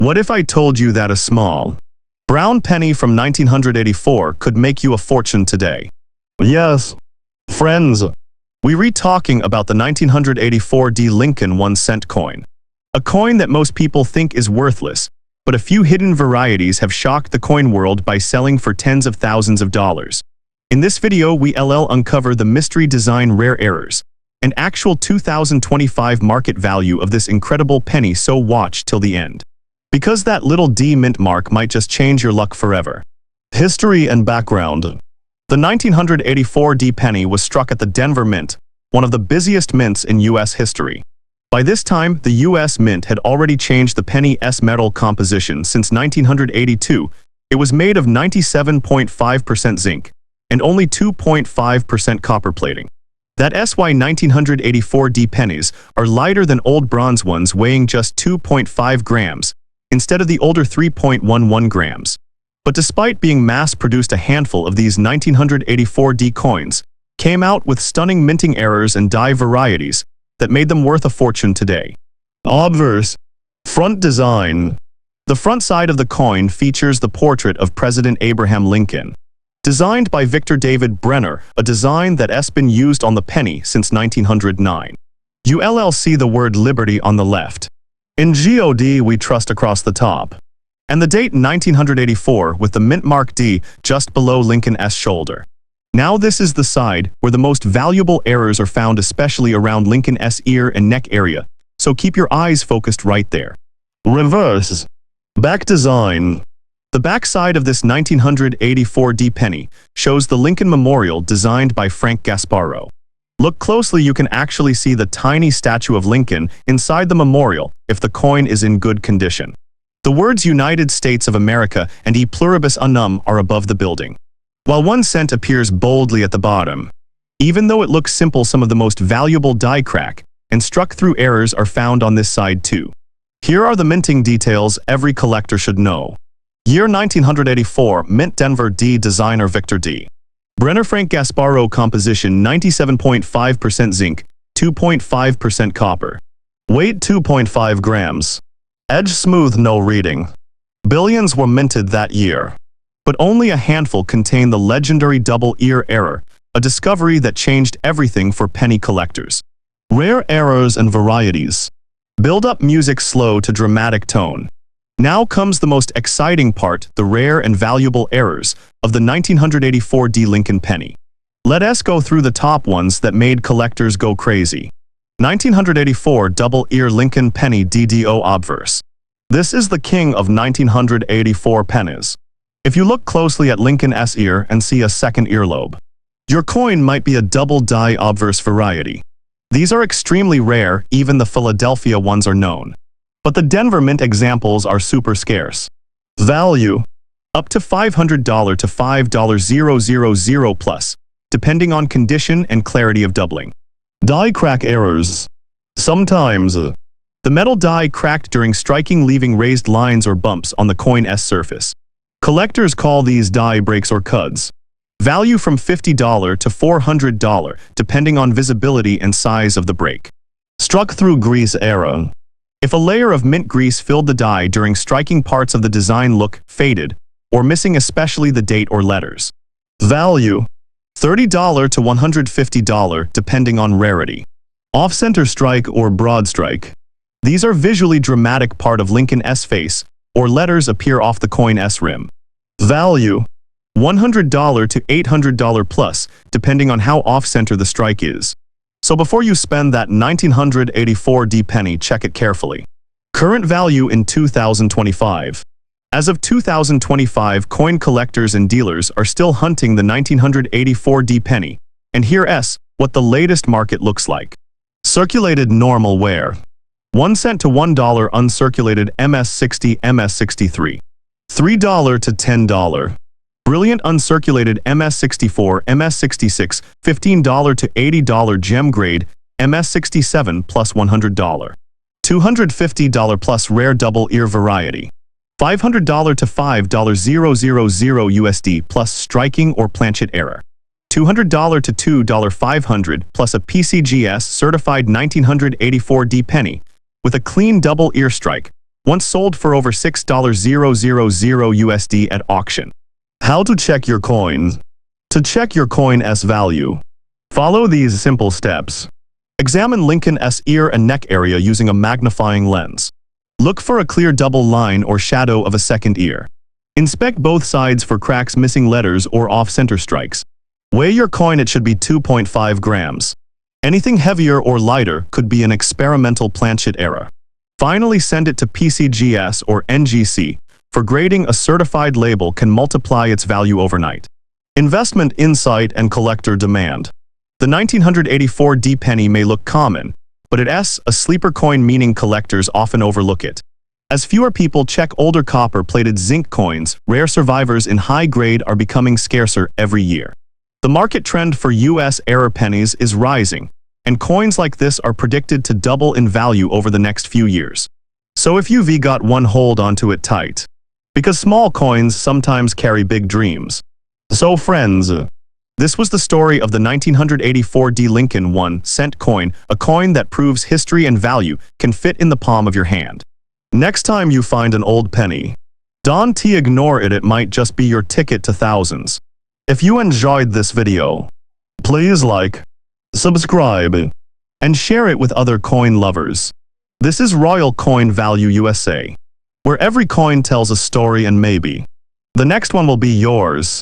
What if I told you that a small, brown penny from 1984 could make you a fortune today? Yes, friends, we re-talking about the 1984 D Lincoln 1-cent coin. A coin that most people think is worthless, but a few hidden varieties have shocked the coin world by selling for tens of thousands of dollars. In this video, we uncover the mystery design rare errors, and actual 2025 market value of this incredible penny, so watch till the end. Because that little D mint mark might just change your luck forever. History and background. The 1984 D penny was struck at the Denver Mint, one of the busiest mints in U.S. history. By this time, the U.S. Mint had already changed the penny's metal composition since 1982. It was made of 97.5% zinc and only 2.5% copper plating. That's why 1984 D pennies are lighter than old bronze ones, weighing just 2.5 grams, instead of the older 3.11 grams. But despite being mass-produced, a handful of these 1984 D coins came out with stunning minting errors and die varieties that made them worth a fortune today. Obverse. Front design. The front side of the coin features the portrait of President Abraham Lincoln, designed by Victor David Brenner, a design that has been used on the penny since 1909. You'll see the word liberty on the left. In God we trust across the top. And the date 1984 with the mint mark D just below Lincoln's shoulder. Now this is the side where the most valuable errors are found, especially around Lincoln's ear and neck area, so keep your eyes focused right there. Reverse. Back design. The back side of this 1984 D penny shows the Lincoln Memorial designed by Frank Gasparro. Look closely, you can actually see the tiny statue of Lincoln inside the memorial if the coin is in good condition. The words United States of America and E pluribus unum are above the building, while 1 cent appears boldly at the bottom. Even though it looks simple, some of the most valuable die crack and struck through errors are found on this side too. Here are the minting details every collector should know. Year 1984, mint Denver D designer Victor D. Brenner Frank Gasparro composition 97.5% zinc, 2.5% copper. Weight 2.5 grams. Edge smooth, no reading. Billions were minted that year, but only a handful contain the legendary double ear error, a discovery that changed everything for penny collectors. Rare errors and varieties. Build up music slow to dramatic tone. Now comes the most exciting part, the rare and valuable errors of the 1984 D Lincoln penny. Let us go through the top ones that made collectors go crazy. 1984 double ear Lincoln penny DDO obverse. This is the king of 1984 pennies. If you look closely at Lincoln's ear and see a second earlobe, your coin might be a double die obverse variety. These are extremely rare, even the Philadelphia ones are known. But the Denver Mint examples are super scarce. Value. Up to $500 to $5,000 plus, depending on condition and clarity of doubling. Die crack errors. Sometimes, the metal die cracked during striking, leaving raised lines or bumps on the coin's surface. Collectors call these die breaks or cuds. Value from $50 to $400, depending on visibility and size of the break. Struck through grease error. If a layer of mint grease filled the die during striking, parts of the design look faded or missing, especially the date or letters. Value. $30 to $150, depending on rarity. Off-center strike or broad strike. These are visually dramatic, part of Lincoln's face or letters appear off the coin's rim. Value. $100 to $800 plus, depending on how off-center the strike is. So before you spend that 1984 D penny, check it carefully. Current value in 2025. As of 2025, coin collectors and dealers are still hunting the 1984 D penny, and here's what the latest market looks like. Circulated normal wear. 1 cent to $1 uncirculated MS60, MS63. $3 to $10. Brilliant uncirculated MS64, MS66, $15 to $80 gem grade, MS67 plus $100. $250 plus rare double ear variety. $500 to $5,000 USD plus striking or planchet error. $200 to $2,500 plus a PCGS certified 1984 D penny with a clean double ear strike once sold for over $6,000 USD at auction. How to check your coins. To check your coin's value, follow these simple steps. Examine Lincoln's ear and neck area using a magnifying lens. Look for a clear double line or shadow of a second ear. Inspect both sides for cracks, missing letters, or off-center strikes. Weigh your coin. It should be 2.5 grams. Anything heavier or lighter could be an experimental planchet error. Finally, send it to PCGS or NGC. For grading, a certified label can multiply its value overnight. Investment insight and collector demand. The 1984 penny may look common, but it's a sleeper coin, meaning collectors often overlook it. As fewer people check older copper-plated zinc coins, rare survivors in high grade are becoming scarcer every year. The market trend for US error pennies is rising, and coins like this are predicted to double in value over the next few years. So if you've got one, hold onto it tight. Because small coins sometimes carry big dreams. So friends, this was the story of the 1984 Lincoln 1-cent coin, a coin that proves history and value can fit in the palm of your hand. Next time you find an old penny, don't ignore it. It might just be your ticket to thousands. If you enjoyed this video, please like, subscribe, and share it with other coin lovers. This is Royal Coin Value USA, where every coin tells a story, and maybe the next one will be yours.